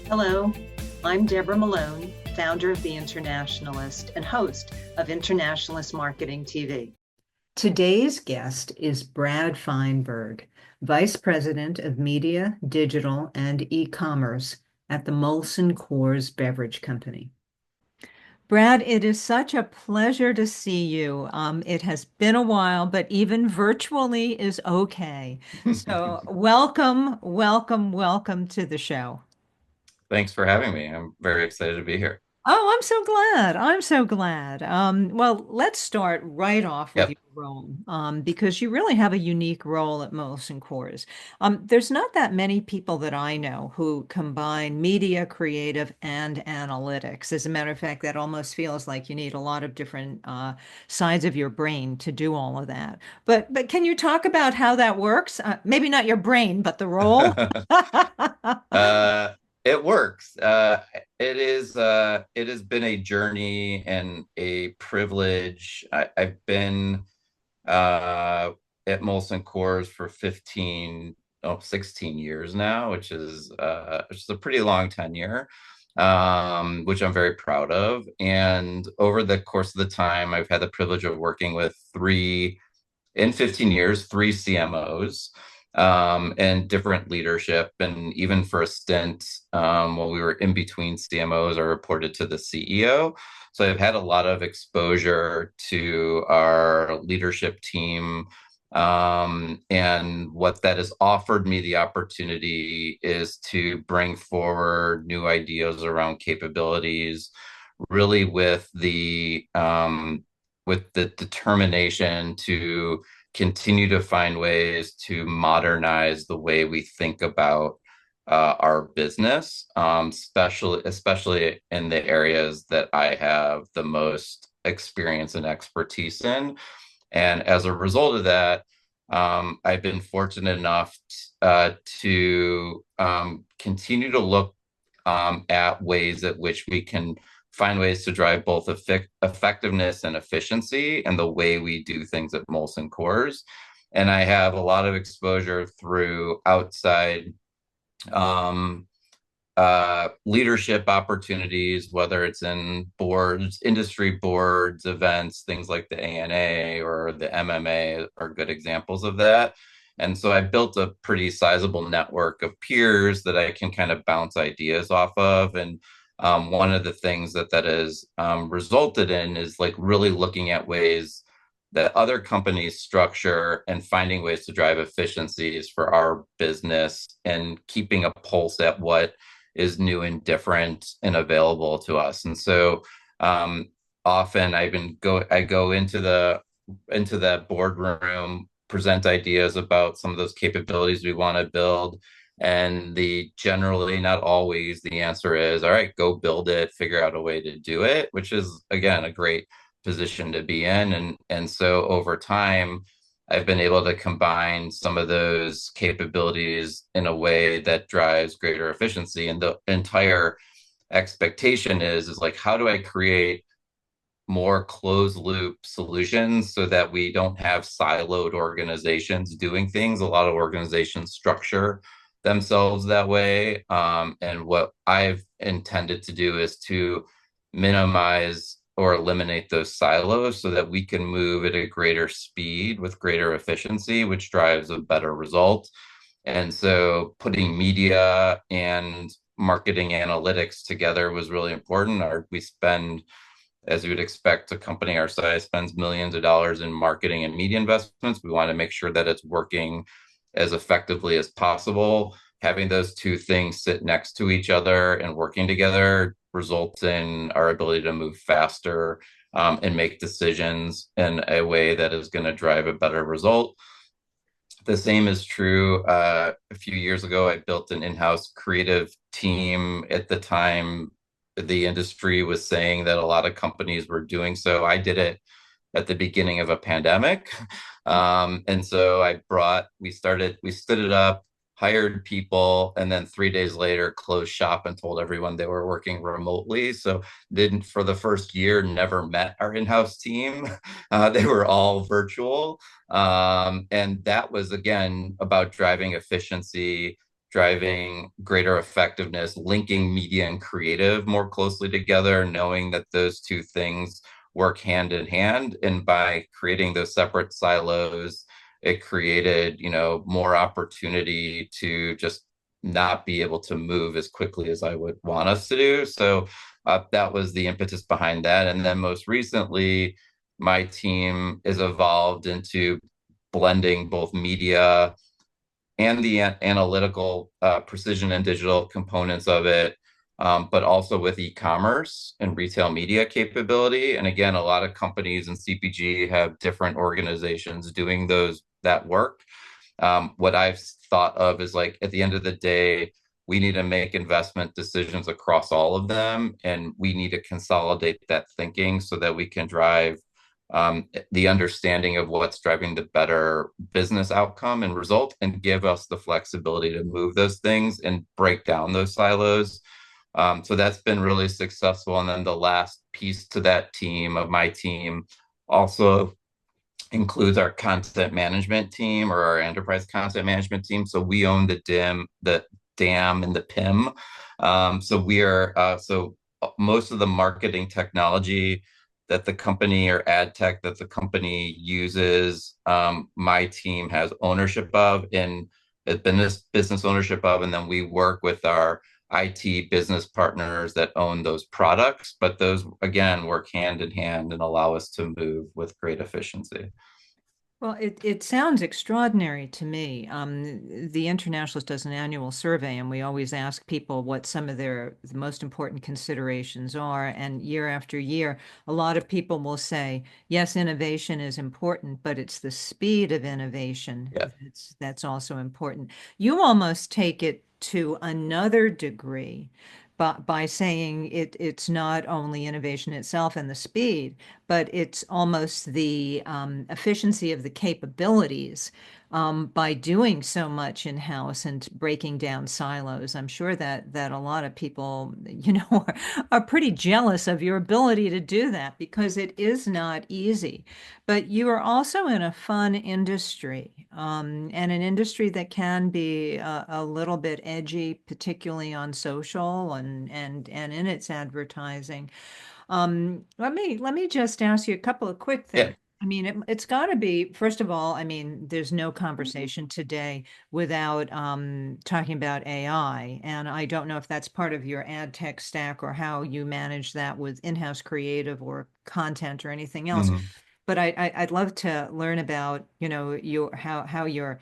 Hello, I'm Deborah Malone, founder of The Internationalist and host of Internationalist Marketing TV. Today's guest is Brad Feinberg, Vice President of Media, Digital, and eCommerce at the Molson Coors Beverage Company. Brad, it is such a pleasure to see you. It has been a while, but even virtually is okay. So welcome, welcome, welcome to the show. Thanks for having me. I'm very excited to be here. Oh, I'm so glad. I'm so glad. Well, let's start right off with Yep. your role, because you really have a unique role at Molson Coors. There's not that many people that I know who combine media, creative, and analytics. As a matter of fact, that almost feels like you need a lot of different sides of your brain to do all of that. But can you talk about how that works? Maybe not your brain, but the role. uh, it works. It has been a journey and a privilege. I've been at Molson Coors for 16 years now, which is a pretty long tenure, which I'm very proud of. And over the course of the time, I've had the privilege of working with in 15 years, three CMOs, and different leadership. And even for a stint, while we were in between CMOs, I reported to the CEO. So I've had a lot of exposure to our leadership team. And what that has offered me the opportunity is to bring forward new ideas around capabilities, really with the determination to continue to find ways to modernize the way we think about our business, especially in the areas that I have the most experience and expertise in. And as a result of that, I've been fortunate enough to continue to look at ways at which we can find ways to drive both effectiveness and efficiency and the way we do things at Molson Coors. And I have a lot of exposure through outside um, leadership opportunities, whether it's in boards, industry boards, events, things like the ANA or the MMA are good examples of that. And so I built a pretty sizable network of peers that I can kind of bounce ideas off of. And one of the things that has resulted in is like really looking at ways that other companies structure and finding ways to drive efficiencies for our business and keeping a pulse at what is new and different and available to us. And so often I go into the boardroom, present ideas about some of those capabilities we want to build. And the generally, not always, the answer is, all right, go build it, figure out a way to do it, which is again a great position to be in. And so over time, I've been able to combine some of those capabilities in a way that drives greater efficiency. And the entire expectation is like, how do I create more closed loop solutions so that we don't have siloed organizations doing things? A lot of organizations structure themselves that way. And what I've intended to do is to minimize or eliminate those silos so that we can move at a greater speed with greater efficiency, which drives a better result. And so putting media and marketing analytics together was really important. We spend, as you would expect, a company our size spends millions of dollars in marketing and media investments. We want to make sure that it's working as effectively as possible. Having those two things sit next to each other and working together results in our ability to move faster, and make decisions in a way that is going to drive a better result. The same is true. A few years ago, I built an in-house creative team. At the time, the industry was saying that a lot of companies were doing so. I did it at the beginning of a pandemic. And so we stood it up, hired people, and then 3 days later closed shop and told everyone they were working remotely. So didn't for the first year never met our in-house team. They were all virtual. And that was again about driving efficiency driving greater effectiveness, linking media and creative more closely together, knowing that those two things work hand in hand. And by creating those separate silos, it created, more opportunity to just not be able to move as quickly as I would want us to do. So that was the impetus behind that. And then most recently, my team is evolved into blending both media and the analytical precision and digital components of it, but also with e-commerce and retail media capability. And again, a lot of companies and CPG have different organizations doing that work. What I've thought of is like at the end of the day, we need to make investment decisions across all of them, and we need to consolidate that thinking so that we can drive the understanding of what's driving the better business outcome and result, and give us the flexibility to move those things and break down those silos. So that's been really successful. And then the last piece to that team of my team also includes our content management team, or our enterprise content management team. So we own the DAM and the PIM. So most of the marketing technology that the company, or ad tech that the company uses, my team has ownership of, and business ownership of, and then we work with our IT business partners that own those products. But those, again, work hand in hand and allow us to move with great efficiency. Well, it sounds extraordinary to me. The Internationalist does an annual survey, and we always ask people what some of the most important considerations are. And year after year, a lot of people will say, yes, innovation is important, but it's the speed of innovation Yeah. that's also important. You almost take it to another degree. By saying it's not only innovation itself and the speed, but it's almost the efficiency of the capabilities by doing so much in-house and breaking down silos. I'm sure that a lot of people, are pretty jealous of your ability to do that, because it is not easy. But you are also in a fun industry, and an industry that can be a little bit edgy, particularly on social and in its advertising. Let me just ask you a couple of quick Yeah. things. I mean, it's got to be, first of all, I mean, there's no conversation today without talking about AI. And I don't know if that's part of your ad tech stack, or how you manage that with in-house creative or content or anything else. Mhm. But I'd love to learn about, your how you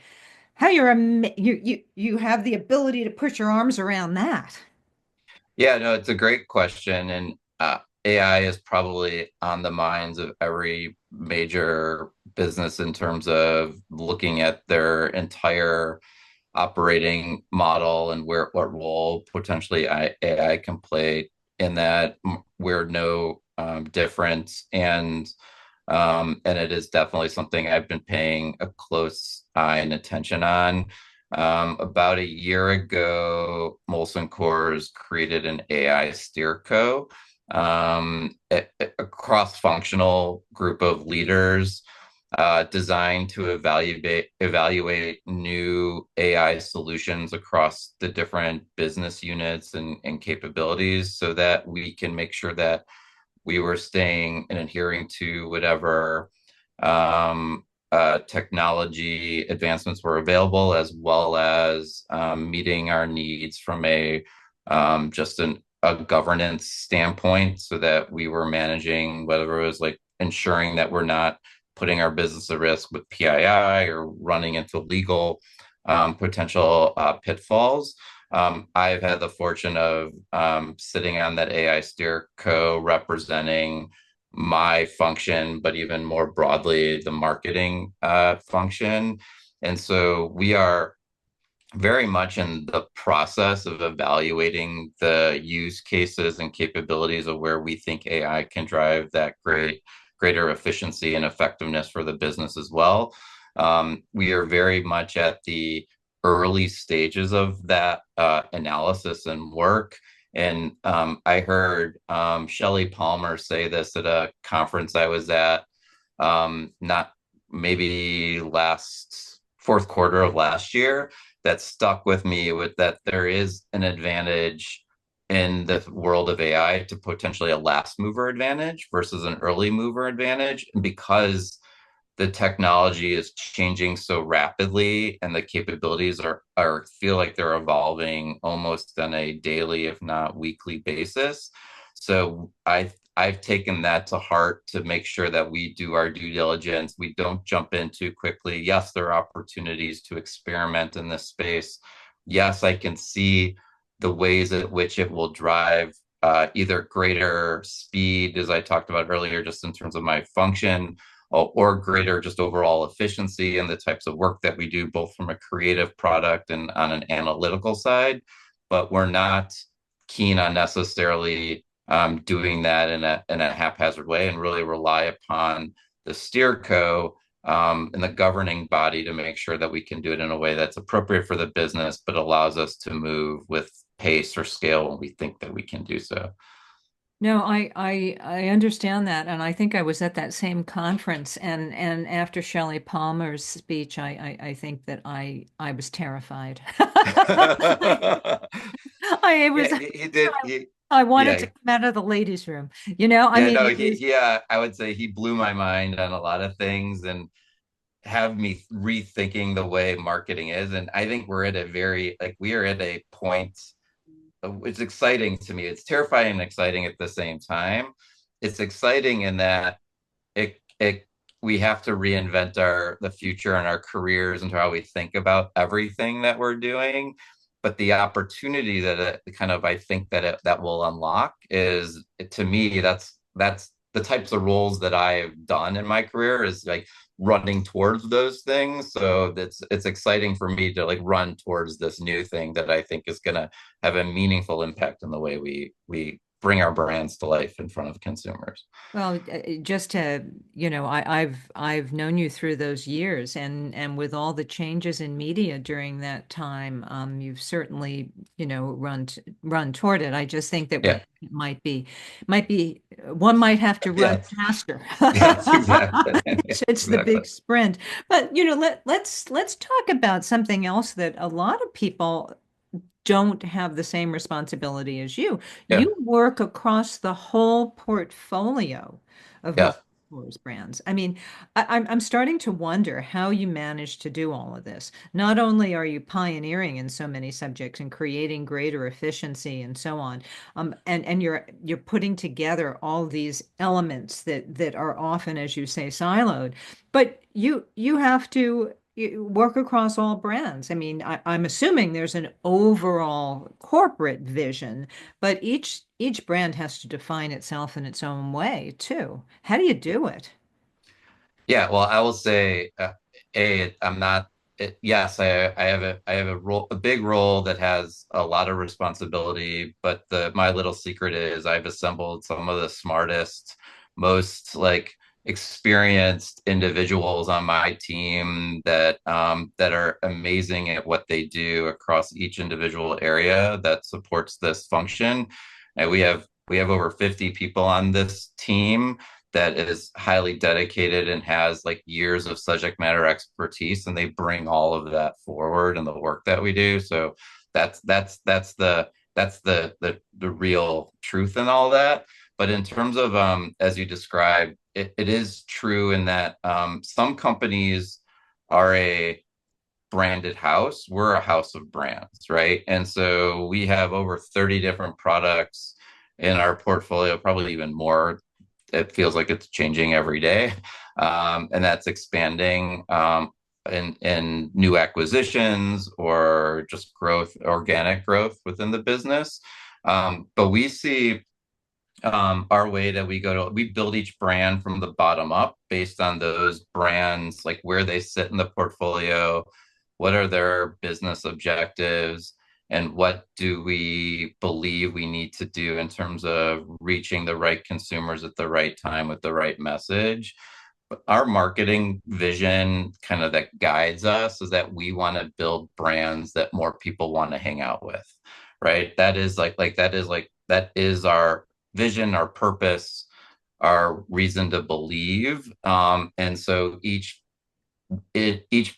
have the ability to put your arms around that. Yeah, no, it's a great question. And AI is probably on the minds of every major business in terms of looking at their entire operating model and what role potentially AI can play in that. We're no different. And it is definitely something I've been paying a close eye and attention on. About a year ago, Molson Coors created an AI steerco, a cross-functional group of leaders designed to evaluate new AI solutions across the different business units and capabilities, so that we can make sure that we were staying and adhering to whatever technology advancements were available, as well as meeting our needs from a governance standpoint, so that we were managing whatever it was, like ensuring that we're not putting our business at risk with PII or running into legal potential pitfalls. I've had the fortune of sitting on that AI steer co, representing my function, but even more broadly, the marketing function. And so we are very much in the process of evaluating the use cases and capabilities of where we think AI can drive that greater efficiency and effectiveness for the business as well. We are very much at the early stages of that analysis and work. And I heard Shelley Palmer say this at a conference I was at, not maybe last fourth quarter of last year, that stuck with me with that there is an advantage in the world of AI to potentially a last mover advantage versus an early mover advantage. And because the technology is changing so rapidly and the capabilities are feel like they're evolving almost on a daily, if not weekly basis. So I've taken that to heart to make sure that we do our due diligence. We don't jump in too quickly. Yes, there are opportunities to experiment in this space. Yes, I can see the ways at which it will drive either greater speed, as I talked about earlier, just in terms of my function, or greater just overall efficiency in the types of work that we do, both from a creative product and on an analytical side. But we're not keen on necessarily doing that in a haphazard way, and really rely upon the steerco and the governing body to make sure that we can do it in a way that's appropriate for the business, but allows us to move with pace or scale when we think that we can do so. No, I understand that, and I think I was at that same conference, and after Shelley Palmer's speech, I think that I was terrified. I Yeah, was he did. I wanted Yeah, to come out of the ladies' room. You know, I yeah, mean, no, it was I would say he blew my mind on a lot of things and have me rethinking the way marketing is. And I think we're at a very, like, we are at a point, it's exciting to me. It's terrifying and exciting at the same time. It's exciting in that it we have to reinvent the future and our careers and how we think about everything that we're doing. But the opportunity that it kind of I think that will unlock is, to me, that's the types of roles that I've done in my career, is like running towards those things. So it's exciting for me to like run towards this new thing that I think is going to have a meaningful impact in the way we bring our brands to life in front of consumers. well, just to, I've known you through those years, and with all the changes in media during that time, you've certainly, run toward it. I just think that Yeah. might be one might have to run Yeah. faster. Yes, exactly. It's the Exactly. big sprint. But let's talk about something else that a lot of people don't have the same responsibility as you. Yeah. You work across the whole portfolio of Molson Yeah. Coors brands. I mean, I'm starting to wonder how you manage to do all of this. Not only are you pioneering in so many subjects and creating greater efficiency and so on, and you're putting together all these elements that are often, as you say, siloed, but you have to work across all brands. I mean, I'm assuming there's an overall corporate vision, but each brand has to define itself in its own way too. How do you do it? Yeah, well, I will say, I'm not. Yes, I have a big role that has a lot of responsibility. But my little secret is I've assembled some of the smartest, most like experienced individuals on my team that are amazing at what they do across each individual area that supports this function. And we have over 50 people on this team that is highly dedicated and has like years of subject matter expertise, and they bring all of that forward in the work that we do. So that's the real truth in all that. But in terms of as you described, it is true in that some companies are a branded house. We're a house of brands, right? And so we have over 30 different products in our portfolio, probably even more. It feels like it's changing every day, and that's expanding in new acquisitions or just growth, organic growth within the business. But we see our way that we build each brand from the bottom up based on those brands, like where they sit in the portfolio, what are their business objectives, and what do we believe we need to do in terms of reaching the right consumers at the right time with the right message. But our marketing vision kind of that guides us is that we want to build brands that more people want to hang out with, right? That is our vision, our purpose, our reason to believe. And so each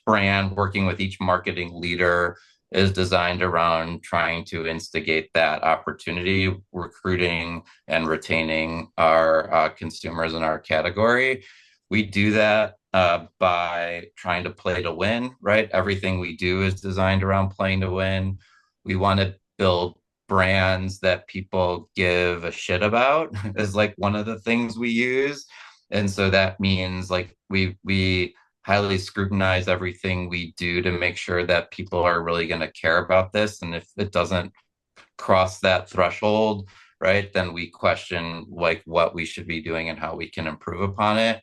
brand working with each marketing leader is designed around trying to instigate that opportunity, recruiting and retaining our consumers in our category. We do that by trying to play to win, right? Everything we do is designed around playing to win. We want to build brands that people give a shit about is like one of the things we use. And so that means like we highly scrutinize everything we do to make sure that people are really going to care about this. And if it doesn't cross that threshold, right, then we question like what we should be doing and how we can improve upon it.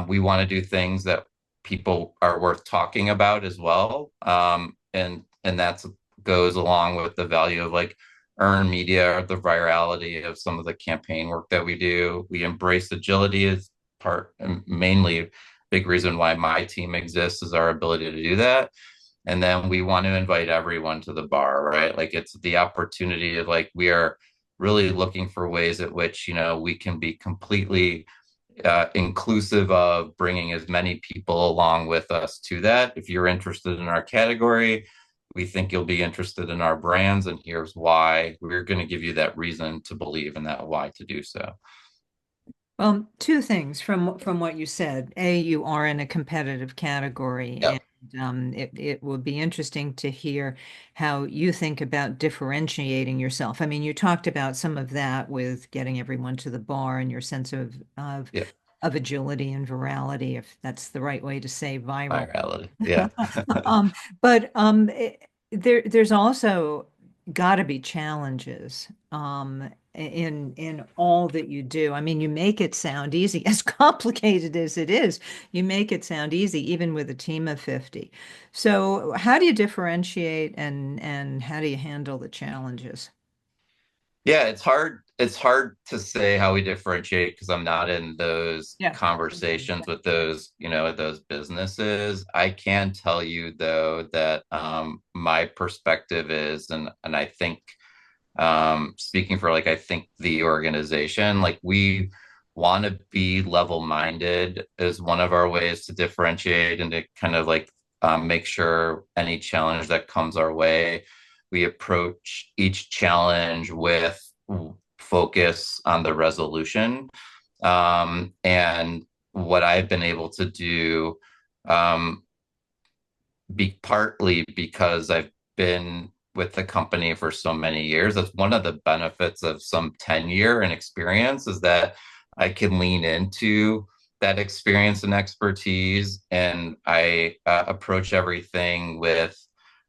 We want to do things that people are worth talking about as well. And that goes along with the value of like earned media or the virality of some of the campaign work that we do. We embrace agility as part and mainly big reason why my team exists is our ability to do that. And then we want to invite everyone to the bar, right? Like it's the opportunity of like we are really looking for ways at which, we can be completely inclusive of bringing as many people along with us to that. If you're interested in our category, we think you'll be interested in our brands, and here's why. We're going to give you that reason to believe and that why to do so. Well, two things from what you said. A, you are in a competitive category, and Yep. it will be interesting to hear how you think about differentiating yourself. I mean, you talked about some of that with getting everyone to the bar and your sense Yep. of agility and virality, if that's the right way to say viral. Virality. Yeah. Um, but there's also got to be challenges in all that you do. I mean, you make it sound easy, as complicated as it is. You make it sound easy, even with a team of 50. So, how do you differentiate and how do you handle the challenges? Yeah, it's hard. It's hard to say how we differentiate because I'm not in those Yeah. conversations with those, those businesses. I can tell you though that my perspective is, and I think speaking for like I think the organization, like we want to be level-minded is one of our ways to differentiate and to kind of like make sure any challenge that comes our way, we approach each challenge with focus on the resolution. And what I've been able to do, um, be partly because I've been with the company for so many years. That's one of the benefits of some tenure and experience is that I can lean into that experience and expertise, and I approach everything with,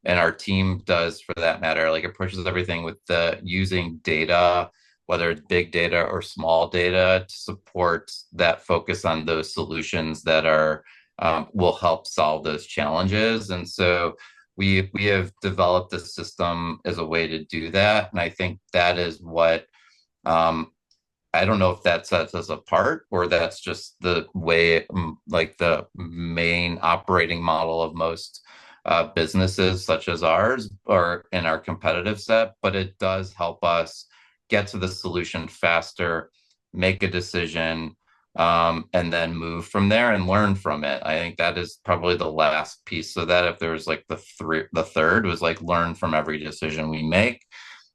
and our team does for that matter, like approaches everything with the using data, whether it's big data or small data, to support that focus on those solutions that are will help solve those challenges. And so we have developed a system as a way to do that. And I think that is what um, I don't know if that sets us apart or that's just the way, like the main operating model of most businesses such as ours or in our competitive set, but it does help us get to the solution faster, make a decision, and then move from there and learn from it. I think that is probably the last piece. So that if there was like the third was like learn from every decision we make.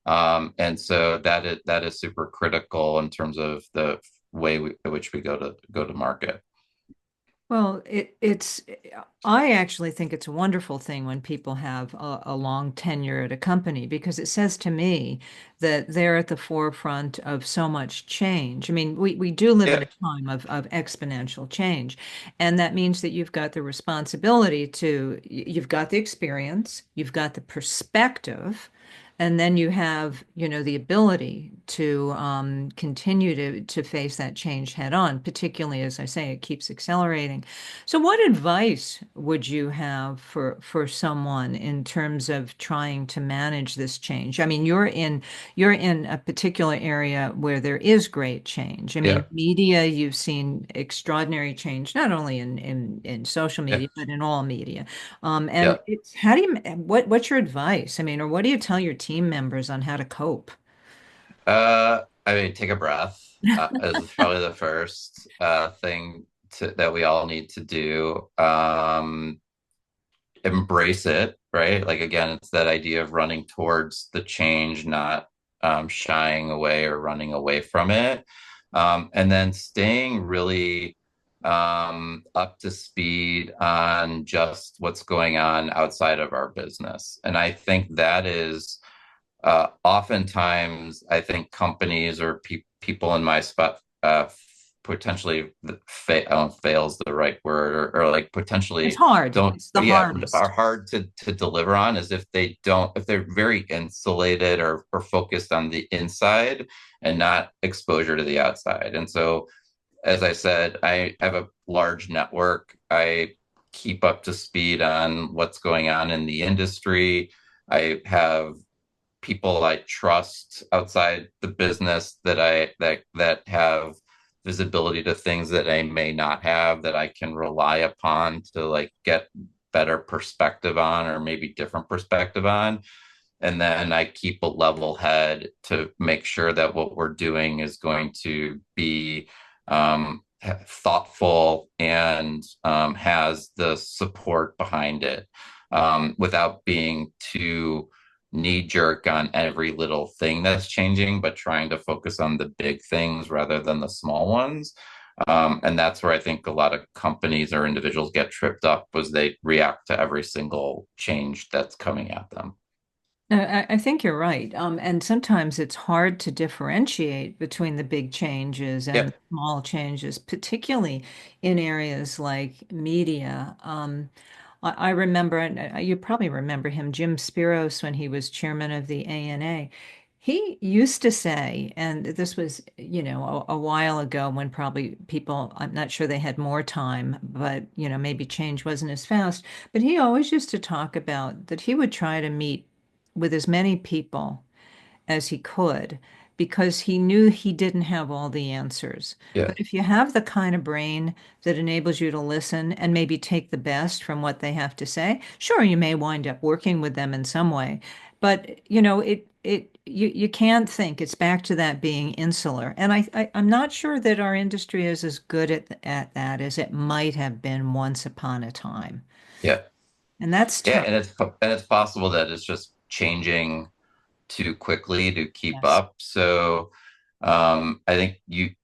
And so that is super critical in terms of the way in which we go to market. Well, I actually think it's a wonderful thing when people have a long tenure at a company because it says to me that they're at the forefront of so much change. I mean, we do live in Yeah, a time of exponential change, and that means that you've got the responsibility you've got the experience, you've got the perspective, and then you have, the ability to continue to face that change head on, particularly as I say, it keeps accelerating. So, what advice would you have for someone in terms of trying to manage this change? I mean, you're in a particular area where there is great change. I mean, yeah, media, you've seen extraordinary change, not only in social yeah, media, but in all media. And yeah. it's how do you what's your advice? I mean, or what do you tell your team members on how to cope? I mean, take a breath is probably the first thing that we all need to do. Embrace it, right? Like again, it's that idea of running towards the change, not shying away or running away from it. And then staying really up to speed on just what's going on outside of our business. And I think that is oftentimes, I think companies or people in my spot potentially fails the right word, or like It's potentially hard. don't, It's the yeah, are hardest. hard to deliver on, is if they're very insulated or focused on the inside and not exposure to the outside. And so, as I said, I have a large network. I keep up to speed on what's going on in the industry. I have people I trust outside the business that have visibility to things that I may not have, that I can rely upon to like get better perspective on, or maybe different perspective on. And then I keep a level head to make sure that what we're doing is going to be thoughtful and has the support behind it, without being too knee jerk on every little thing that's changing, but trying to focus on the big things rather than the small ones. And that's where I think a lot of companies or individuals get tripped up, was they react to every single change that's coming at them. I think you're right. And sometimes it's hard to differentiate between the big changes and Yep. small changes, particularly in areas like media. I remember, and you probably remember him, Jim Spiros, when he was chairman of the ANA. He used to say, and this was, a while ago when probably people, I'm not sure they had more time, but, maybe change wasn't as fast. But he always used to talk about that he would try to meet with as many people as he could because he knew he didn't have all the answers. Yeah. But if you have the kind of brain that enables you to listen and maybe take the best from what they have to say, sure, you may wind up working with them in some way. But you can't think it's back to that being insular. And I'm not sure that our industry is as good at that as it might have been once upon a time. Yeah. And that's Yeah. tough. And it's possible that it's just changing too quickly to keep Yes. up. So I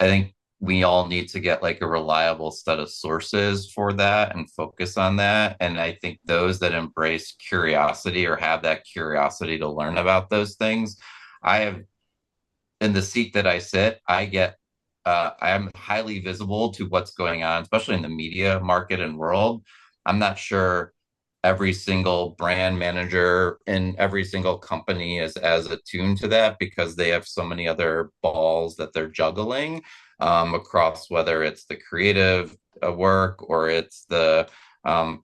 think we all need to get like a reliable set of sources for that and focus on that. And I think those that embrace curiosity or have that curiosity to learn about those things, I have, in the seat that I sit, I am highly visible to what's going on, especially in the media market and world. I'm not sure every single brand manager in every single company is as attuned to that, because they have so many other balls that they're juggling, across whether it's the creative work, or it's the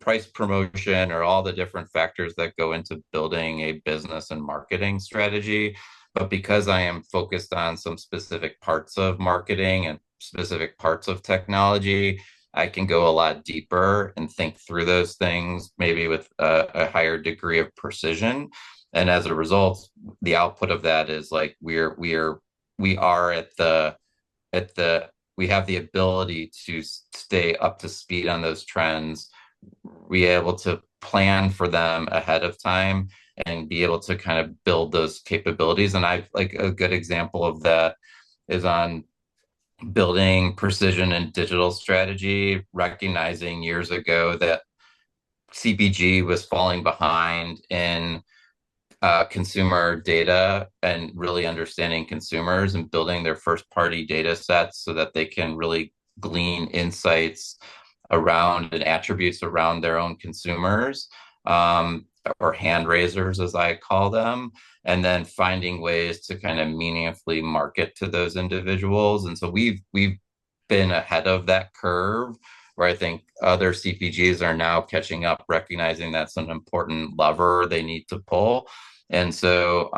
price promotion, or all the different factors that go into building a business and marketing strategy. But because I am focused on some specific parts of marketing and specific parts of technology, I can go a lot deeper and think through those things, maybe with a higher degree of precision. And as a result, the output of that is like we are at the we have the ability to stay up to speed on those trends, be able to plan for them ahead of time, and be able to kind of build those capabilities. And I've like a good example of that is on building precision and digital strategy, recognizing years ago that CPG was falling behind in consumer data and really understanding consumers and building their first party data sets so that they can really glean insights around and attributes around their own consumers, or hand raisers, as I call them, and then finding ways to kind of meaningfully market to those individuals. And so we've been ahead of that curve, where I think other CPGs are now catching up, recognizing that's an important lever they need to pull. And so,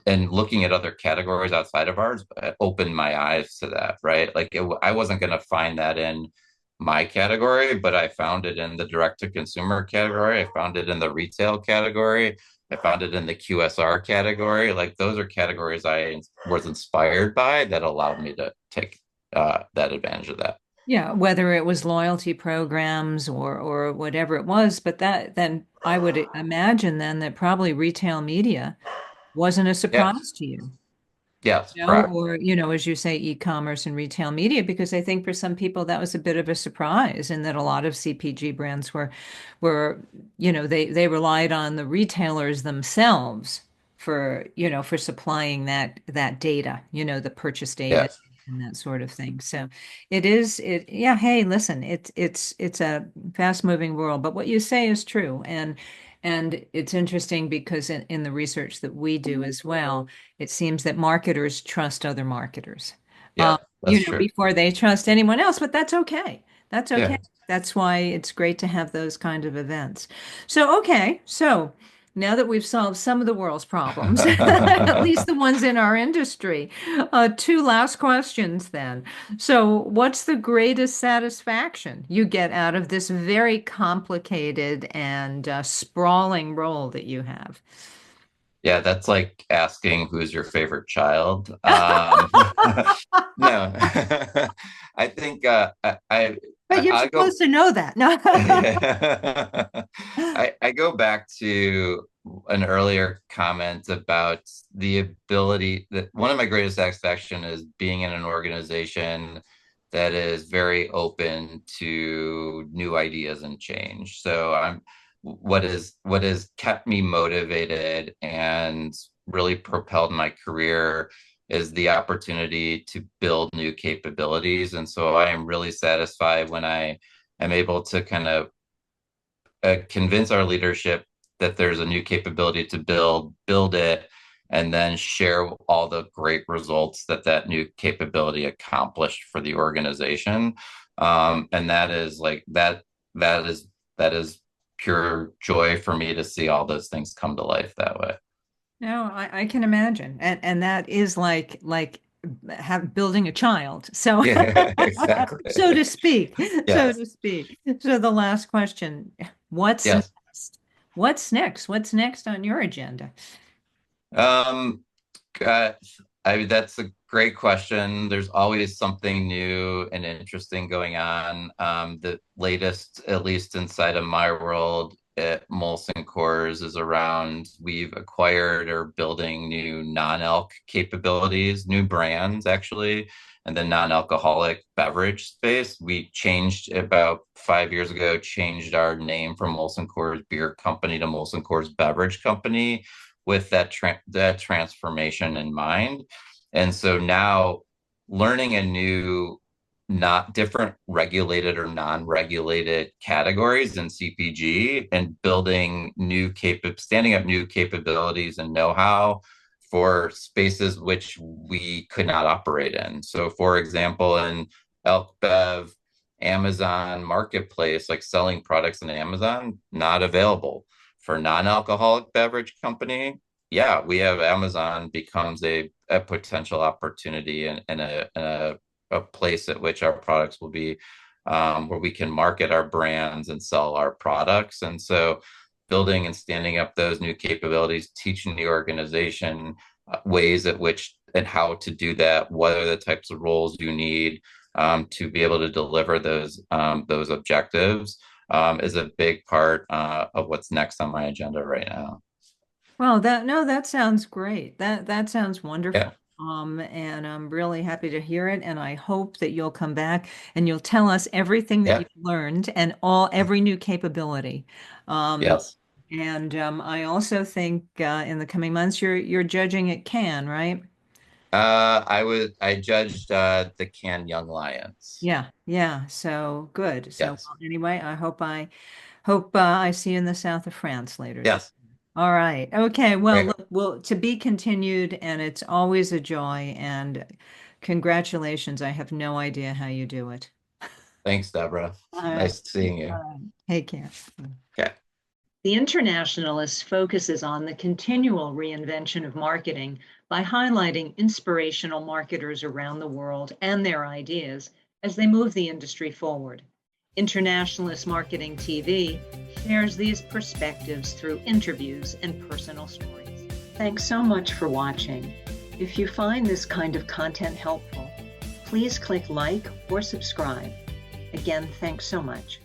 and looking at other categories outside of ours opened my eyes to that, right? I wasn't going to find that in my category, but I found it in the direct to consumer category. I found it in the retail category. I found it in the QSR category. Like those are categories I was inspired by that allowed me to take that advantage of that. Yeah, whether it was loyalty programs or whatever it was, but that then I would imagine then that probably retail media wasn't a Yes, surprise to you. yes, No, correct. or, as you say, e-commerce and retail media, because I think for some people that was a bit of a surprise, and that a lot of CPG brands were, they relied on the retailers themselves for supplying that data, the purchase data Yes. and that sort of thing. So yeah, hey, listen, it's a fast-moving world, but what you say is true. And it's interesting because in the research that we do as well, it seems that marketers trust other marketers, Yeah, that's true. before they trust anyone else, but that's okay. That's Yeah. okay. That's why it's great to have those kind of events. So now that we've solved some of the world's problems, at least the ones in our industry, two last questions then. So, what's the greatest satisfaction you get out of this very complicated and sprawling role that you have? Yeah, that's like asking who's your favorite child. No, I think But you're I go supposed to know that. No. I go back to an earlier comment about the ability that one of my greatest satisfaction is being in an organization that is very open to new ideas and change. So I'm what has kept me motivated and really propelled my career is the opportunity to build new capabilities. And so I am really satisfied when I am able to kind of convince our leadership that there's a new capability to build it, and then share all the great results that that new capability accomplished for the organization. And that is like that is pure joy for me to see all those things come to life that way. No, I can imagine. And that is like building a child. So Yeah, exactly. so to speak. So Yes. to speak. So the last question, what's Yes. next? What's next? What's next on your agenda? Um, Uh, that's a great question. There's always something new and interesting going on. The latest, at least inside of my world, at Molson Coors is around. We've acquired or building new non-alc capabilities, new brands actually, and the non-alcoholic beverage space. We changed about 5 years ago, changed our name from Molson Coors Beer Company to Molson Coors Beverage Company with that transformation in mind. And so now learning a new, not different regulated or non-regulated categories in CPG and building standing up new capabilities and know-how for spaces which we could not operate in. So for example, in Elk Bev, Amazon Marketplace, like selling products in Amazon, not available. For non-alcoholic beverage company, yeah, we have Amazon becomes a potential opportunity and a place at which our products will be where we can market our brands and sell our products. And so building and standing up those new capabilities, teaching the organization ways at which and how to do that, what are the types of roles you need to be able to deliver those objectives is a big part of what's next on my agenda right now. Well, that sounds great. That sounds Yeah, wonderful. And I'm really happy to hear it. And I hope that you'll come back and you'll tell us everything that yeah, you've learned and every new capability. Um, yes. and I also think in the coming months you're judging at Cannes, right? I judged the Cannes Young Lions. Yeah, yeah. So good. So Yes, well, anyway, I hope I see you in the south of France later this yes, year. All right. Okay. Well, great. look, well, to be continued, and it's always a joy. And congratulations. I have no idea how you do it. Thanks, Deborah. All right. Nice seeing you. All right. Take care. Okay. The Internationalist focuses on the continual reinvention of marketing by highlighting inspirational marketers around the world and their ideas as they move the industry forward. Internationalist Marketing TV shares these perspectives through interviews and personal stories. Thanks so much for watching. If you find this kind of content helpful, please click like or subscribe. Again, thanks so much.